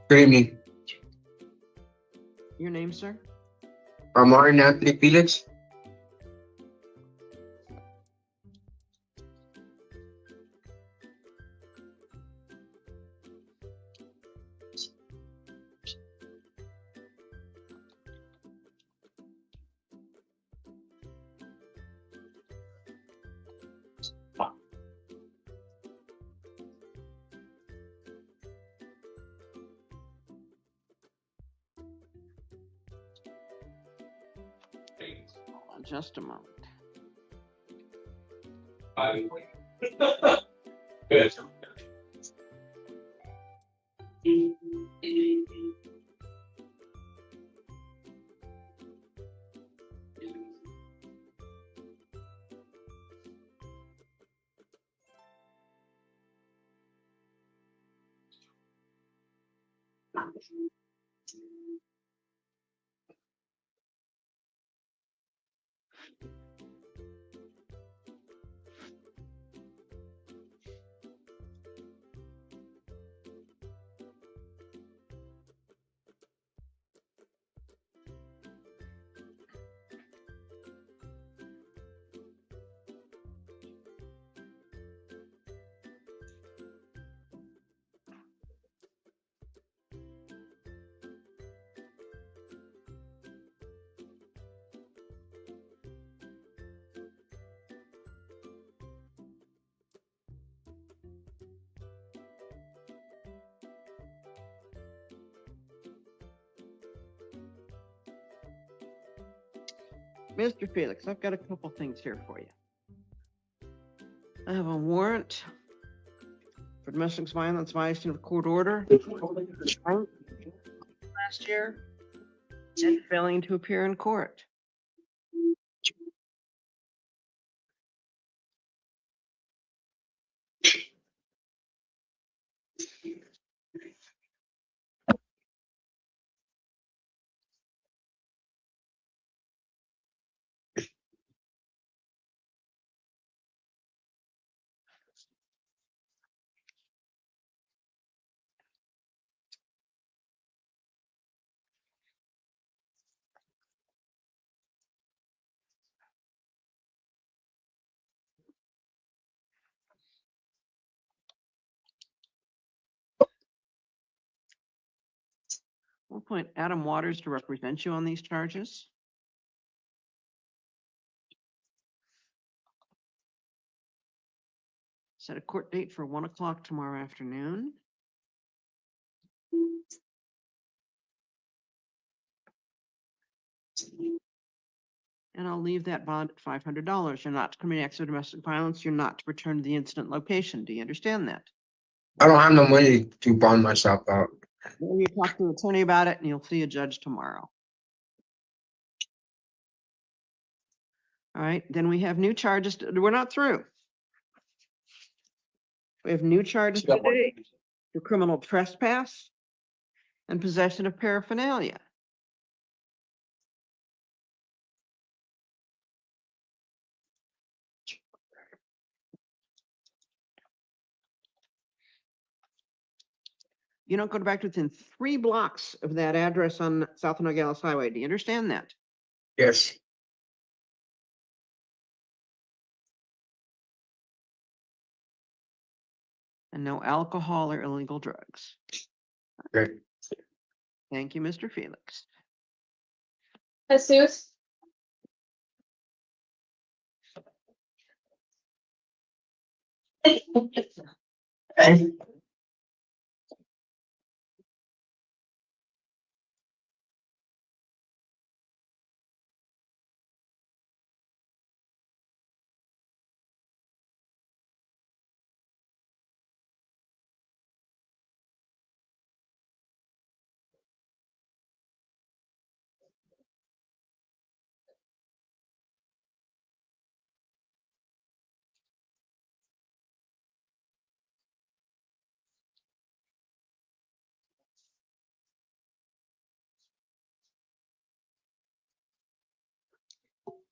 Good evening. Your name, sir? Martin Anthony Felix. Hold on just a moment. Good. Mr. Felix, I've got a couple things here for you. I have a warrant for domestic violence violation of court order last year and failing to appear in court. We'll appoint Adam Waters to represent you on these charges. Set a court date for 1 o'clock tomorrow afternoon. And I'll leave that bond at $500. You're not to commit acts of domestic violence. You're not to return to the incident location. Do you understand that? I don't have no money to bond myself out. Well, you talk to an attorney about it and you'll see a judge tomorrow. All right, then we have new charges. We're not through. We have new charges today for criminal trespass and possession of paraphernalia. You don't go back to within 3 blocks of that address on South Nogales Highway. Do you understand that? Yes. And no alcohol or illegal drugs. Okay. Thank you, Mr. Felix. Jesus.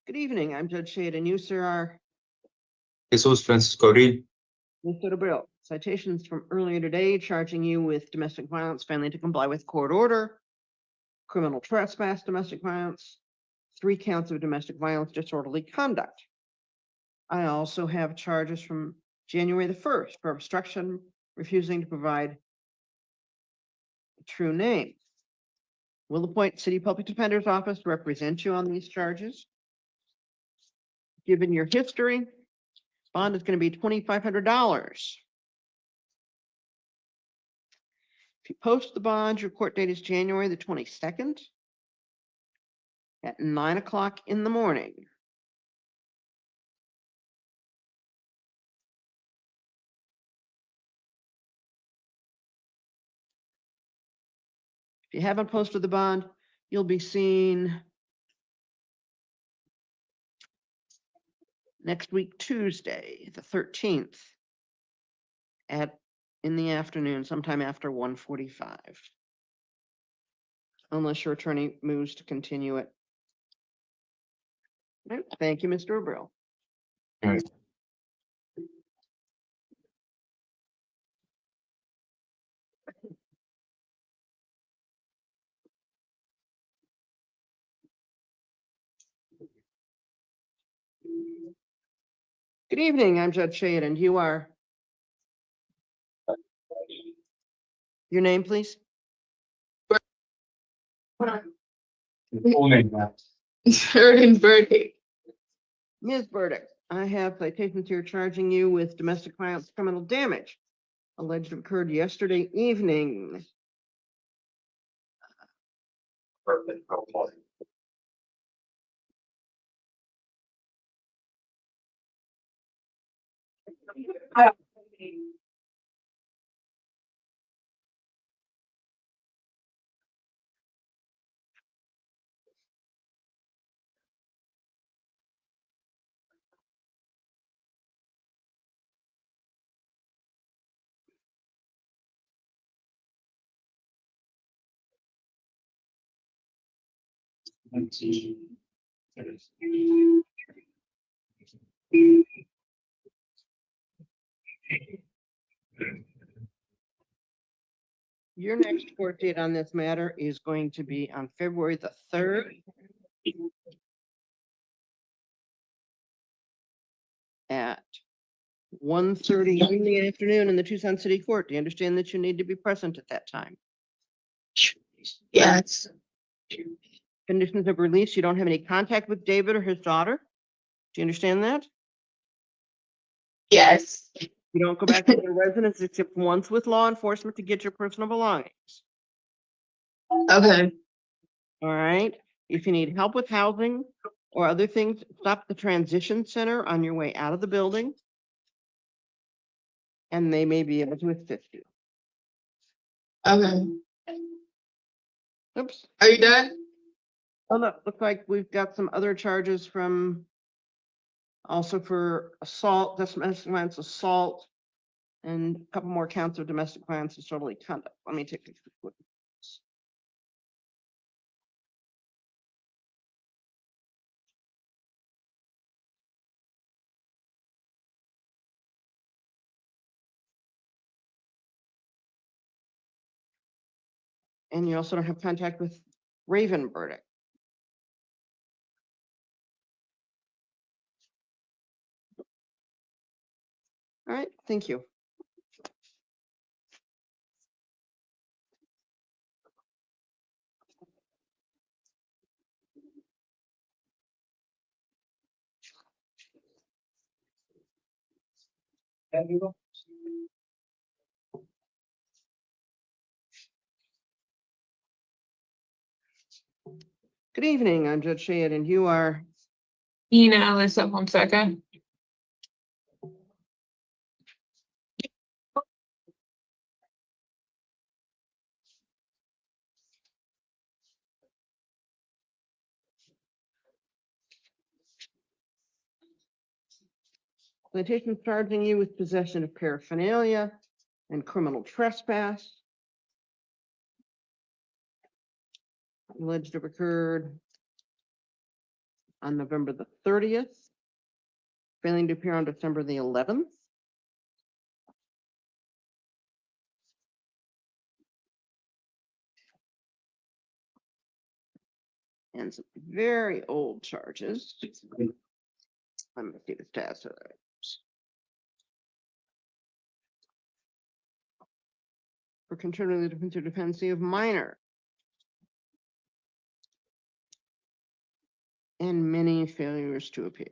Good evening. I'm Judge Shade, and you, sir, are Jesus Francisco Reed. Mr. Abreu. Citations from earlier today charging you with domestic violence, failing to comply with court order, criminal trespass, domestic violence, 3 counts of domestic violence, disorderly conduct. I also have charges from January the 1st for obstruction, refusing to provide a true name. Will appoint city public defender's office to represent you on these charges. Given your history, bond is going to be $2,500. If you post the bond, your court date is January the 22nd at 9 o'clock in the morning. If you haven't posted the bond, you'll be seen next week, Tuesday, the 13th in the afternoon, sometime after 1:45. Unless your attorney moves to continue it. Right, thank you, Mr. Abreu. All right. Good evening, I'm Judge Shade, and you are? Your name, please? Full name, ma'am. Berdick. Ms. Berdick, I have citations here charging you with domestic violence criminal damage alleged to have occurred yesterday evening. Perfect. Your next court date on this matter is going to be on February the 3rd at 1:30 in the afternoon in the Tucson City Court. Do you understand that you need to be present at that time? Yes. Conditions of release, you don't have any contact with David or his daughter? Do you understand that? Yes. You don't go back to your residence except once with law enforcement to get your personal belongings. Okay. All right. If you need help with housing or other things, stop at the transition center on your way out of the building. And they may be able to assist you. Okay. Oops. Are you done? Oh, look, looks like we've got some other charges from also for assault, domestic violence assault, and a couple more counts of domestic violence and disorderly conduct. Let me take a quick look. And you also don't have contact with Raven Berdick. All right, thank you. Good evening, I'm Judge Shade, and you are? Amina, Alyssa Fonseca. Citation charging you with possession of paraphernalia and criminal trespass. Alleged to have occurred on November the 30th, failing to appear on December the 11th. and some very old charges. Let me see the stats of those. For contributing the defense or dependency of minor. And many failures to appear.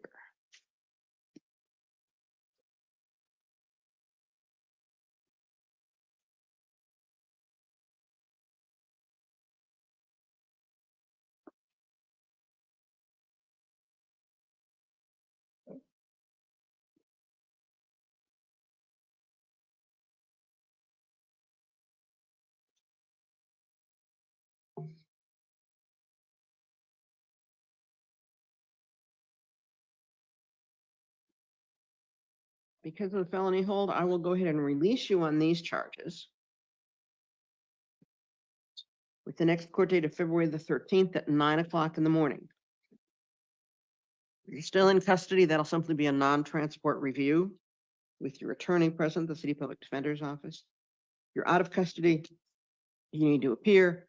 Because of the felony hold, I will go ahead and release you on these charges. With the next court date of February the 13th at 9 o'clock in the morning. If you're still in custody, that'll simply be a non-transport review with your attorney present, the City Public Defender's Office. You're out of custody, you need to appear.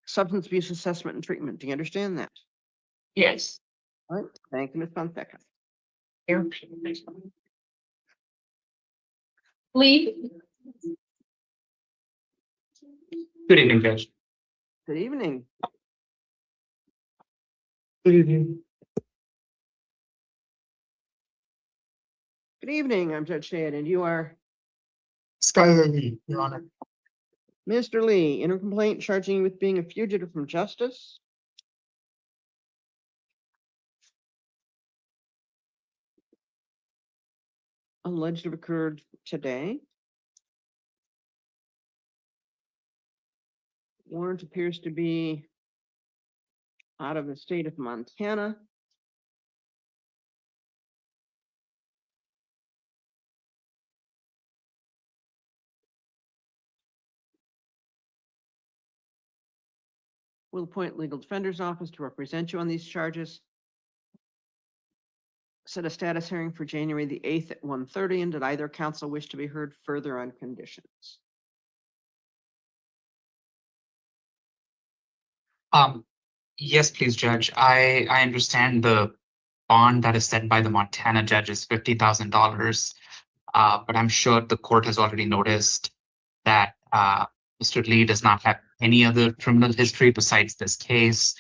Substance abuse assessment and treatment. Do you understand that? Yes. All right, thank you, Ms. Fonseca. Here. Lee? Good evening, Judge. Good evening. Good evening. Good evening, I'm Judge Shad, and you are Skyler Lee, Your Honor. Mr. Lee, in a complaint charging you with being a fugitive from justice. Alleged to have occurred today. Warrant appears to be out of the state of Montana. Will appoint legal defender's office to represent you on these charges. Set a status hearing for January the 8th at 1:30, and did either counsel wish to be heard further on conditions? Yes, please, Judge. I understand the bond that is set by the Montana judge is $50,000. But I'm sure the court has already noticed that Mr. Lee does not have any other criminal history besides this case.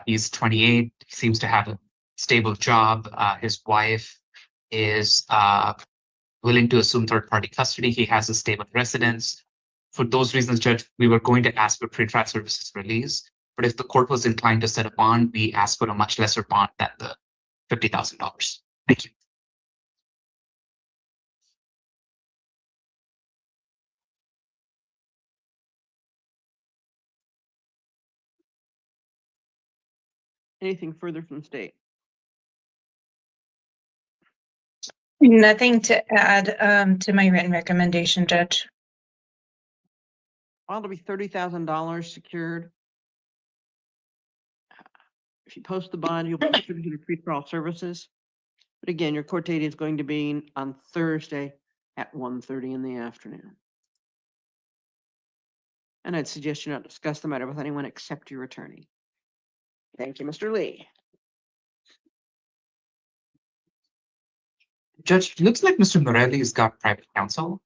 He's 28, he seems to have a stable job. His wife is willing to assume third-party custody. He has a stable residence. For those reasons, Judge, we were going to ask for pretrial services release. But if the court was inclined to set a bond, we asked for a much lesser bond than the $50,000. Thank you. Anything further from the state? Nothing to add to my written recommendation, Judge. Well, it'll be $30,000 secured. If you post the bond, you'll be distributed to pretrial services. But again, your court date is going to be on Thursday at 1:30 in the afternoon. And I'd suggest you not discuss the matter with anyone except your attorney. Thank you, Mr. Lee. Judge, it looks like Mr. Morelli's got private counsel.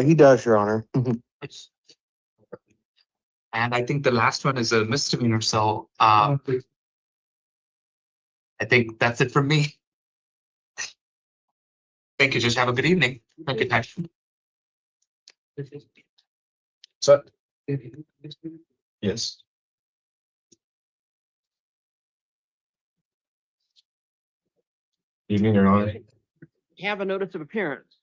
He does, Your Honor. And I think the last one is a misdemeanor, so I think that's it from me. Thank you, Judge. Have a good evening. Thank you, Judge. So. Yes. Evening, Your Honor. You have a notice of appearance.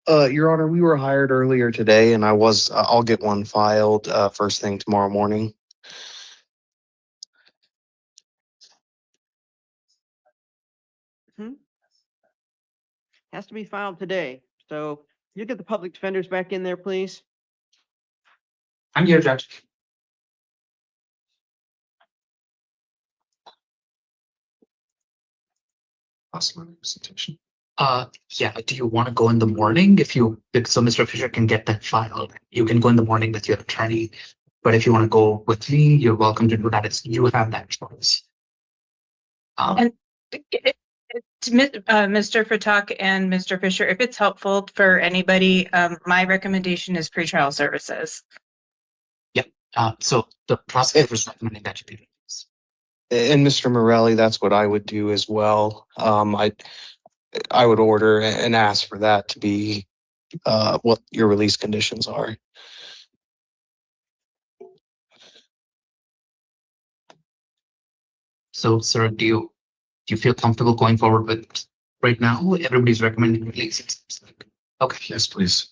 Your Honor, we were hired earlier today and I'll get one filed, first thing tomorrow morning. Has to be filed today. So you get the public defenders back in there, please. I'm here, Judge. Awesome representation. Yeah, do you want to go in the morning? So Mr. Fisher can get that filed. You can go in the morning with your attorney. But if you want to go with me, you're welcome to do that. You have that choice. And Mr. Fatak and Mr. Fisher, if it's helpful for anybody, my recommendation is pretrial services. So the prosecutor is recommending that you be released. And Mr. Morelli, that's what I would do as well. I would order and ask for that to be what your release conditions are. So, sir, do you feel comfortable going forward with right now? Everybody's recommending release. It seems like. Okay. Yes, please.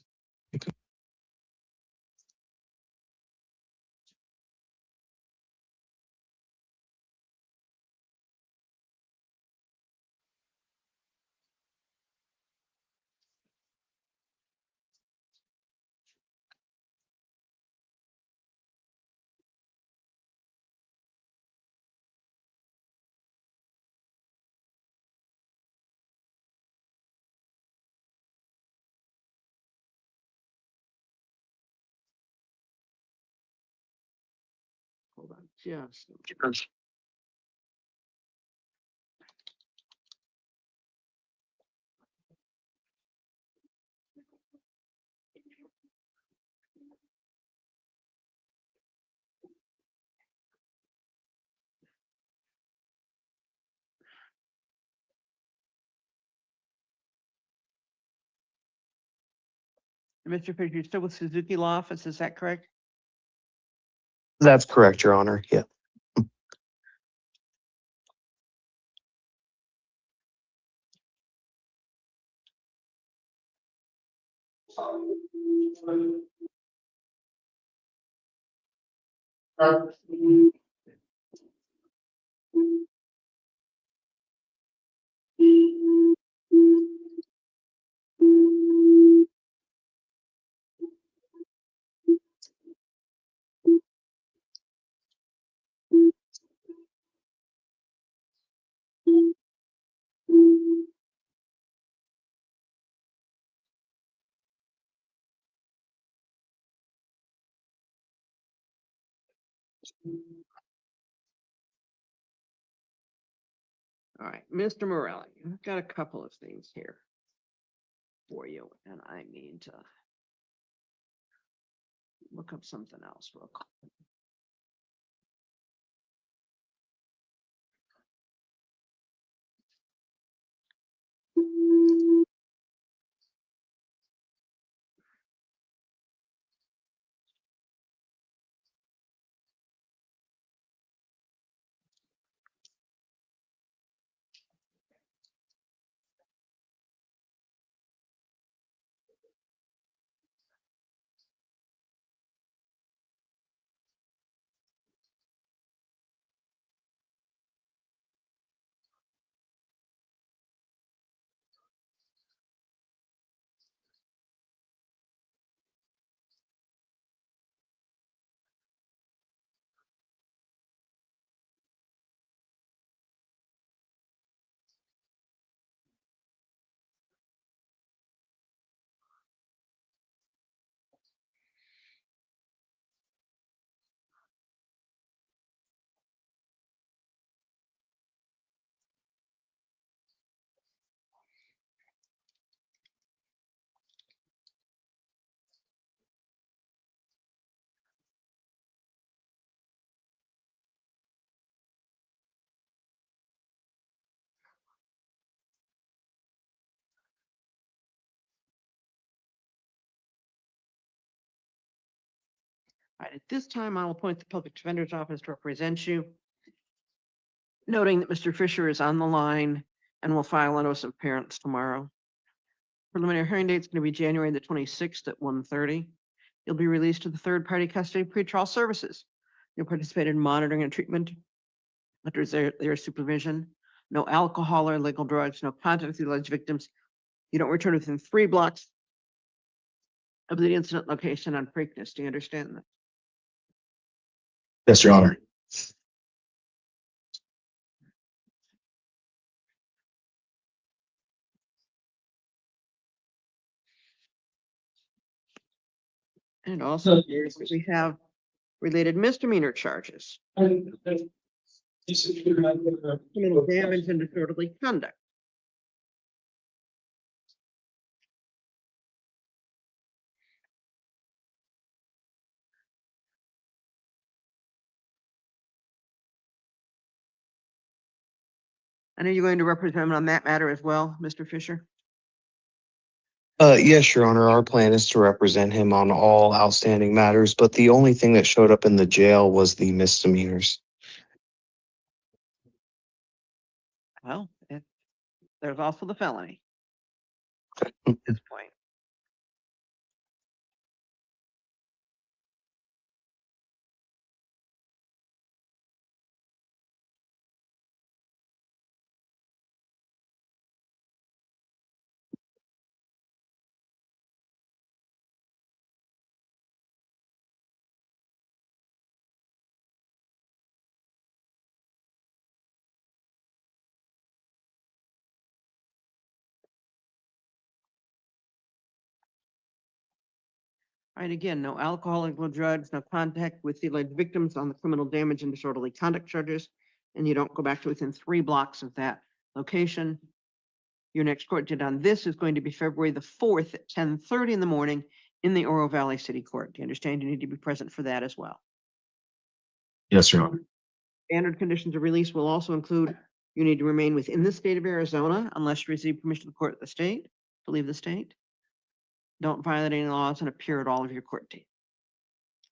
Hold on just. Mr. Fisher, you're still with Suzuki Law Office, is that correct? That's correct, Your Honor. Yeah. All right, Mr. Morelli, I've got a couple of things here for you, and I need to look up something else real quick. All right, at this time, I'll appoint the Public Defender's Office to represent you, noting that Mr. Fisher is on the line and will file a notice of appearance tomorrow. Preliminary hearing date is going to be January the 26th at 1:30. You'll be released to the third-party custody pretrial services. You'll participate in monitoring and treatment under their supervision. No alcohol or illegal drugs, no contact with the alleged victims. You don't return within 3 blocks of the incident location on Preakness. Do you understand that? Yes, Your Honor. And also we have related misdemeanor charges, criminal damage and disorderly conduct. And are you going to represent him on that matter as well, Mr. Fisher? Yes, Your Honor, our plan is to represent him on all outstanding matters, but the only thing that showed up in the jail was the misdemeanors. Well, there's also the felony at this point. All right, again, no alcohol, no drugs, no contact with the alleged victims on the criminal damage and disorderly conduct charges, and you don't go back to within 3 blocks of that location. Your next court date on this is going to be February the 4th at 10:30 in the morning in the Oro Valley City Court. Do you understand? You need to be present for that as well. Yes, Your Honor. Standard conditions of release will also include you need to remain within the state of Arizona unless you receive permission of the court of the state to leave the state. Don't violate any laws and appear at all of your court dates.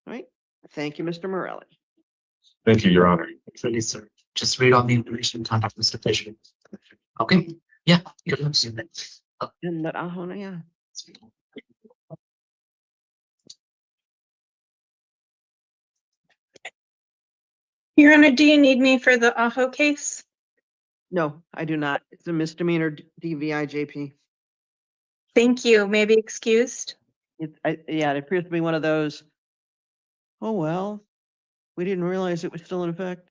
All right. Thank you, Mr. Morelli. Thank you, Your Honor. Actually, sir, just read all the information, contact Mr. Fisher. Okay, yeah, you're absolutely. And that, yeah. Your Honor, do you need me for the Aho case? No, I do not. It's a misdemeanor DVI JP. Thank you. May I be excused? Yeah, it appears to be one of those. Oh, well, we didn't realize it was still in effect.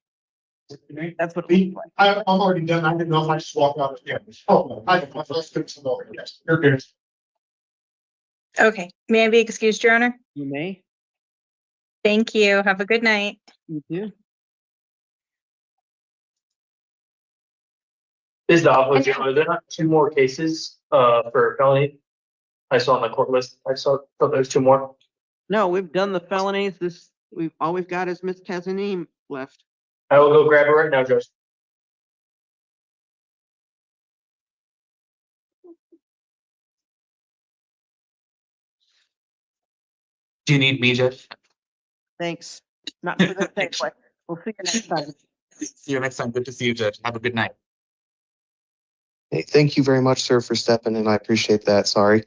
That's what. it looks like. I'm already done. I didn't know if I just walked out. Yeah. Oh, let's fix some over. Yes, you're good. Okay. May I be excused, Your Honor? You may. Thank you. Have a good night. You do. Is the opposite, are there not 2 more cases for felony? I saw on the court list, thought there's 2 more. No, we've done the felonies. All we've got is Ms. Tazanim left. I will go grab it right now, Judge. Do you need me, Judge? Thanks. Not for the next one. We'll see you next time. See you next time. Good to see you, Judge. Have a good night. Hey, thank you very much, sir, for stepping in. I appreciate that. Sorry.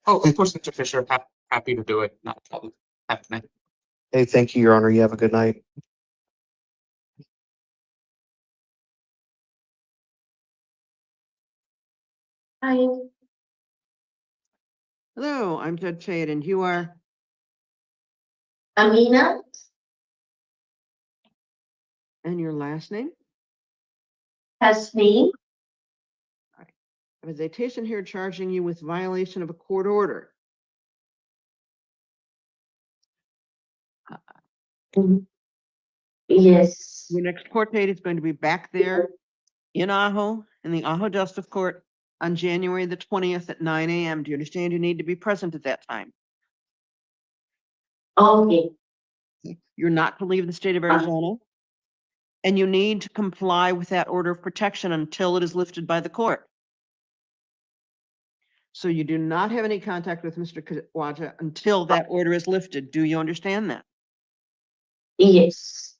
Oh, of course, Mr. Fisher, happy to do it. Not a problem. Have a good night. Hey, thank you, Your Honor. You have a good night. Hi. Hello, I'm Judge Shade, and you are? Amina. And your last name? Tasneem. I have a citation here charging you with violation of a court order. Yes. Your next court date is going to be back there in Ajo, in the Ajo Justice Court on January the 20th at 9 a.m. Do you understand you need to be present at that time? Okay. You're not to leave the state of Arizona. And you need to comply with that order of protection until it is lifted by the court. So you do not have any contact with Mr. Kawaja until that order is lifted. Do you understand that? Yes.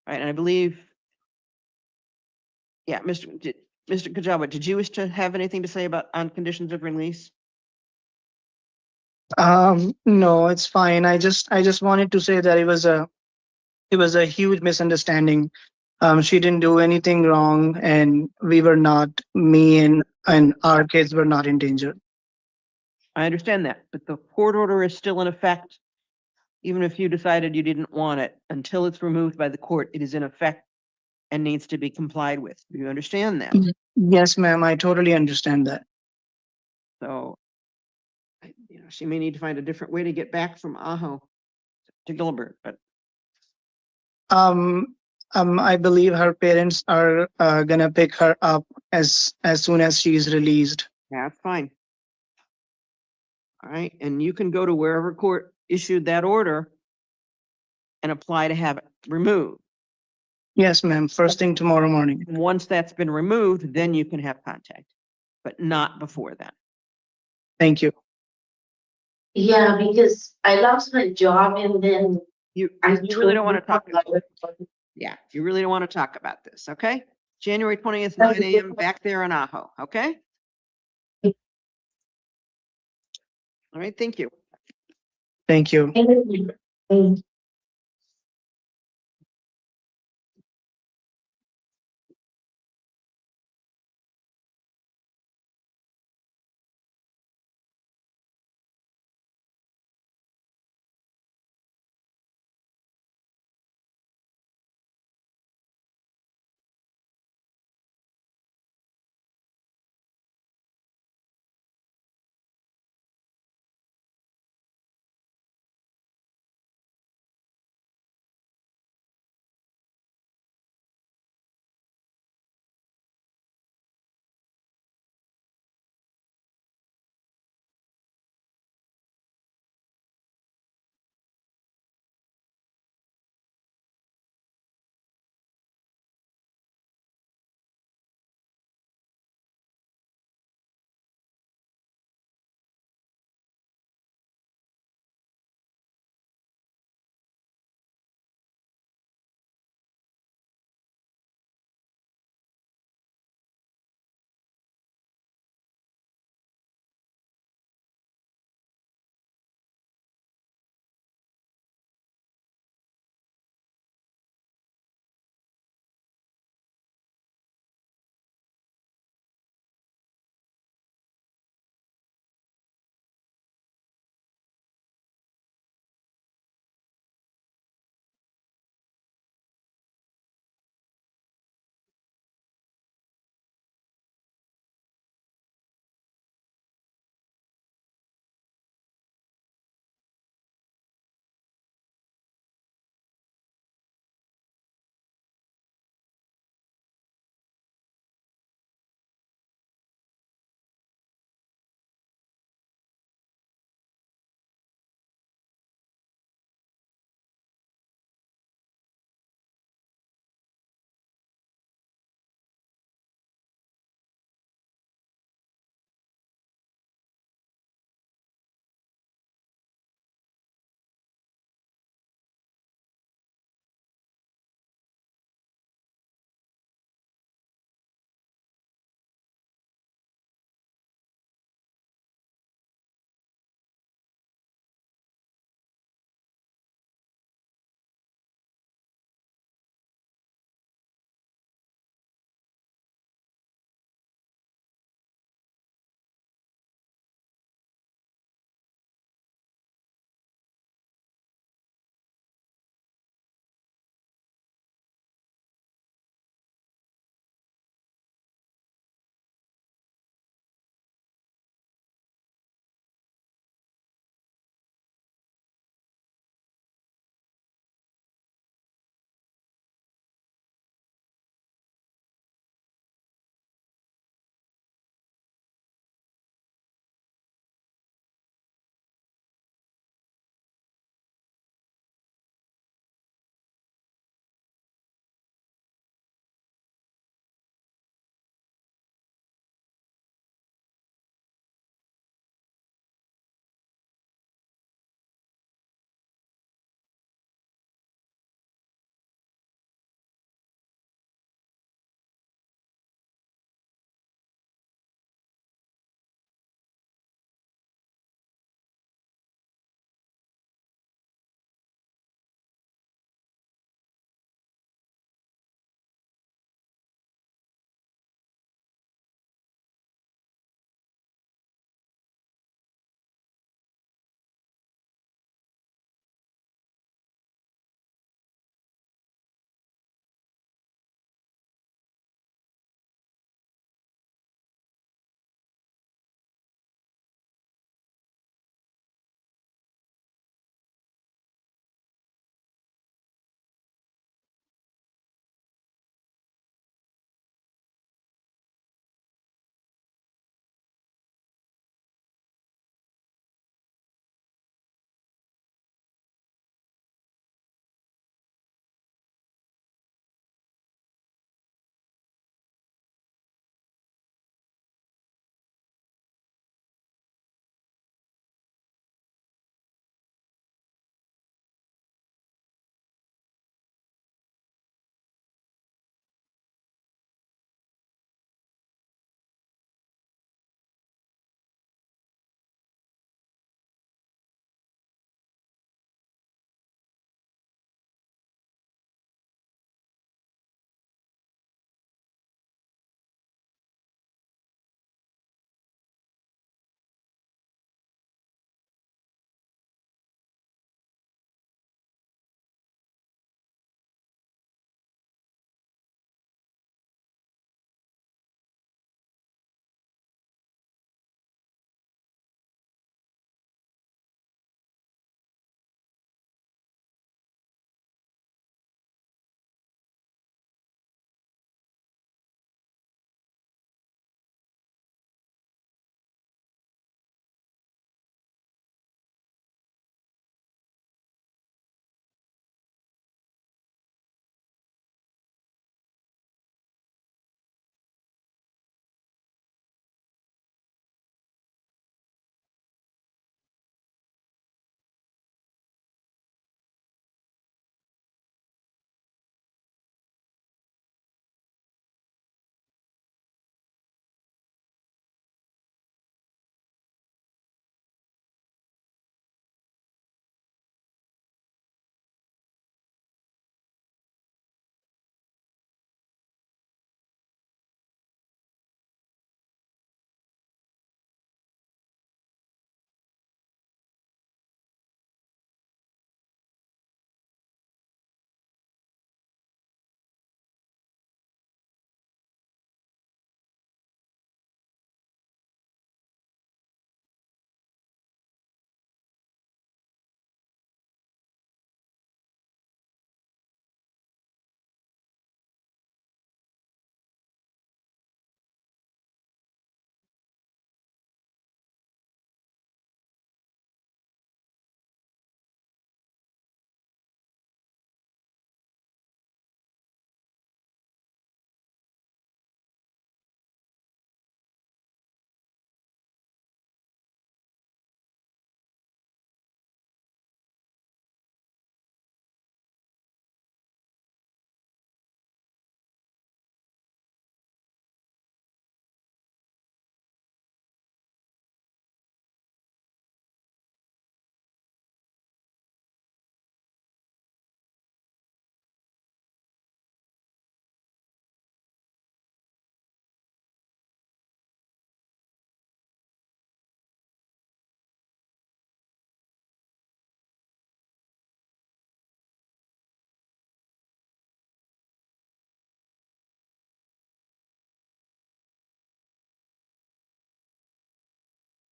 All right, and I believe. Yeah, Mr. Kajawa, did you wish to have anything to say about on conditions of release? No, it's fine. I just wanted to say that it was a huge misunderstanding. She didn't do anything wrong, and we were not, me and our kids were not in danger. I understand that, but the court order is still in effect. Even if you decided you didn't want it, until it's removed by the court, it is in effect and needs to be complied with. Do you understand that? Yes, ma'am. I totally understand that. So She may need to find a different way to get back from Ajo to Gilbert, but I believe her parents are gonna pick her up as soon as she is released. that's fine. All right, and you can go to wherever court issued that order and apply to have it removed. Yes, ma'am. First thing tomorrow morning. Once that's been removed, then you can have contact, but not before then. Thank you. Yeah, because I lost my job and then You I really don't want to talk about it. Yeah, you really don't want to talk about this, okay? January 20th, 9 a.m. back there in Ajo, okay? All right, thank you. Thank you. Thank you.